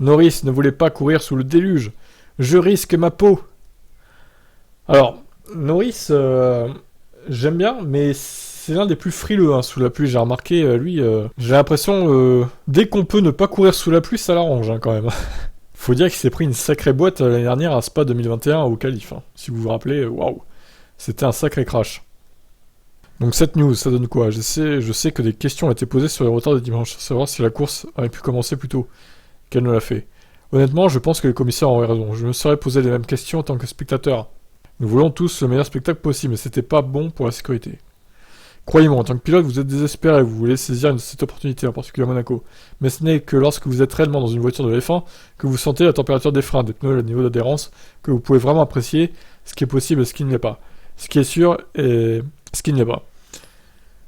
Norris ne voulait pas courir sous le déluge. Je risque ma peau. Alors, Norris, j'aime bien, mais c'est l'un des plus frileux hein, sous la pluie. J'ai remarqué, lui, j'ai l'impression, dès qu'on peut ne pas courir sous la pluie, ça l'arrange hein, quand même. Faut dire qu'il s'est pris une sacrée boîte l'année dernière à Spa 2021 au Qualif. Hein. Si vous vous rappelez, waouh, c'était un sacré crash. Donc cette news, ça donne quoi? Je sais que des questions ont été posées sur les retards de dimanche, savoir si la course aurait pu commencer plus tôt, qu'elle ne l'a fait. Honnêtement, je pense que les commissaires auraient raison. Je me serais posé les mêmes questions en tant que spectateur. Nous voulons tous le meilleur spectacle possible, mais c'était pas bon pour la sécurité. Croyez-moi, en tant que pilote, vous êtes désespéré, vous voulez saisir cette opportunité, en particulier à Monaco. Mais ce n'est que lorsque vous êtes réellement dans une voiture de F1 que vous sentez la température des freins, des pneus, le niveau d'adhérence, que vous pouvez vraiment apprécier ce qui est possible et ce qui ne l'est pas. Ce qui est sûr et ce qui ne l'est pas.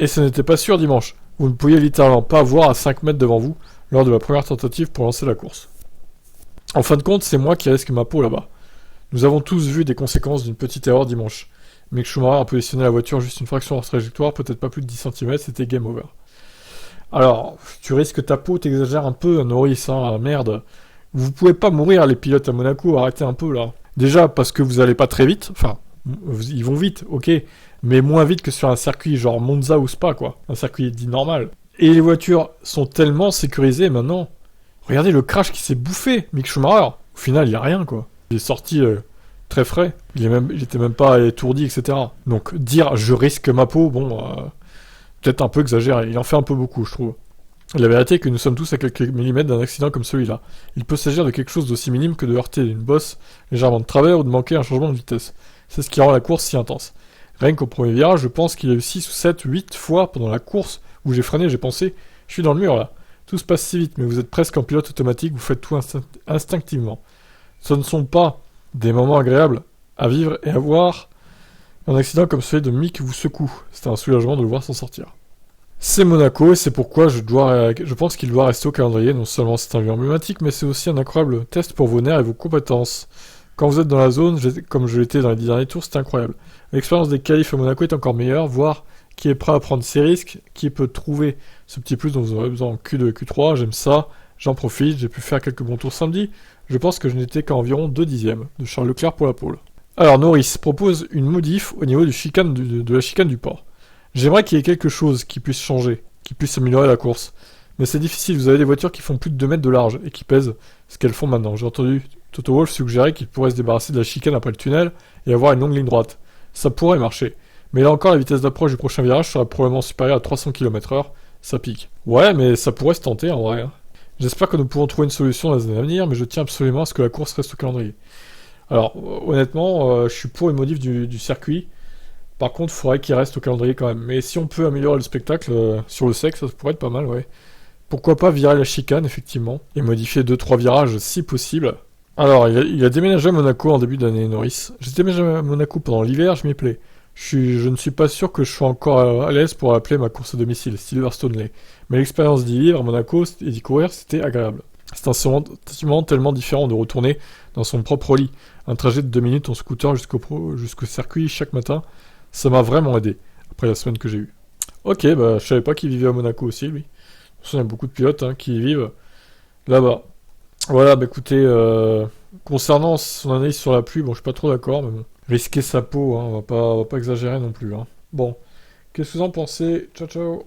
Et ce n'était pas sûr dimanche. Vous ne pouviez littéralement pas voir à 5 mètres devant vous lors de la première tentative pour lancer la course. En fin de compte, c'est moi qui risque ma peau là-bas. Nous avons tous vu des conséquences d'une petite erreur dimanche. Mick Schumacher a positionné la voiture juste une fraction hors trajectoire, peut-être pas plus de 10 cm, c'était game over. Alors, tu risques ta peau, t'exagères un peu, Norris, hein, merde. Vous pouvez pas mourir, les pilotes à Monaco, arrêtez un peu là. Déjà, parce que vous allez pas très vite, enfin, ils vont vite, ok, mais moins vite que sur un circuit genre Monza ou Spa, quoi. Un circuit dit normal. Et les voitures sont tellement sécurisées maintenant. Regardez le crash qui s'est bouffé, Mick Schumacher. Au final, il y a rien, quoi. Il est sorti très frais. Il était même pas étourdi, etc. Donc, dire je risque ma peau, bon, peut-être un peu exagéré. Il en fait un peu beaucoup, je trouve. La vérité est que nous sommes tous à quelques millimètres d'un accident comme celui-là. Il peut s'agir de quelque chose d'aussi minime que de heurter une bosse légèrement de travers ou de manquer un changement de vitesse. C'est ce qui rend la course si intense. Rien qu'au premier virage, je pense qu'il y a eu 6 ou 7, 8 fois pendant la course où j'ai freiné, j'ai pensé, je suis dans le mur là. Tout se passe si vite, mais vous êtes presque en pilote automatique, vous faites tout instinctivement. Ce ne sont pas des moments agréables à vivre et à voir. Un accident comme celui de Mick vous secoue. C'était un soulagement de le voir s'en sortir. C'est Monaco et c'est pourquoi je pense qu'il doit rester au calendrier. Non seulement c'est un lieu emblématique, mais c'est aussi un incroyable test pour vos nerfs et vos compétences. Quand vous êtes dans la zone, comme je l'étais dans les 10 derniers tours, c'est incroyable. L'expérience des qualifs à Monaco est encore meilleure, voir qui est prêt à prendre ses risques, qui peut trouver ce petit plus dont vous aurez besoin en Q2 et Q3, j'aime ça, j'en profite, j'ai pu faire quelques bons tours samedi, je pense que je n'étais qu'à environ 2 dixièmes de Charles Leclerc pour la pole. Alors Norris propose une modif au niveau de la chicane du port. J'aimerais qu'il y ait quelque chose qui puisse changer, qui puisse améliorer la course. Mais c'est difficile, vous avez des voitures qui font plus de 2 mètres de large et qui pèsent ce qu'elles font maintenant. J'ai entendu Toto Wolff suggérer qu'il pourrait se débarrasser de la chicane après le tunnel et avoir une longue ligne droite. Ça pourrait marcher. Mais là encore, la vitesse d'approche du prochain virage sera probablement supérieure à 300 km/h. Ça pique. Ouais, mais ça pourrait se tenter en vrai. J'espère que nous pourrons trouver une solution dans les années à venir, mais je tiens absolument à ce que la course reste au calendrier. Alors, honnêtement, je suis pour une modif du circuit. Par contre, il faudrait qu'il reste au calendrier quand même. Mais si on peut améliorer le spectacle sur le sec, ça pourrait être pas mal, ouais. Pourquoi pas virer la chicane, effectivement, et modifier 2-3 virages si possible. Alors, il a déménagé à Monaco en début d'année, Norris. J'ai déménagé à Monaco pendant l'hiver, je m'y plais. Je ne suis pas sûr que je sois encore à l'aise pour appeler ma course à domicile, Silverstone Lane. Mais l'expérience d'y vivre à Monaco et d'y courir, c'était agréable. C'est un sentiment tellement différent de retourner dans son propre lit. Un trajet de 2 minutes en scooter jusqu'au circuit chaque matin, ça m'a vraiment aidé, après la semaine que j'ai eue. Ok, bah je savais pas qu'il vivait à Monaco aussi, lui. De toute façon, il y a beaucoup de pilotes qui y vivent là-bas. Voilà, bah écoutez, concernant son analyse sur la pluie, bon, je suis pas trop d'accord, mais bon. Risquer sa peau, on va pas exagérer non plus. Bon, qu'est-ce que vous en pensez? Ciao, ciao.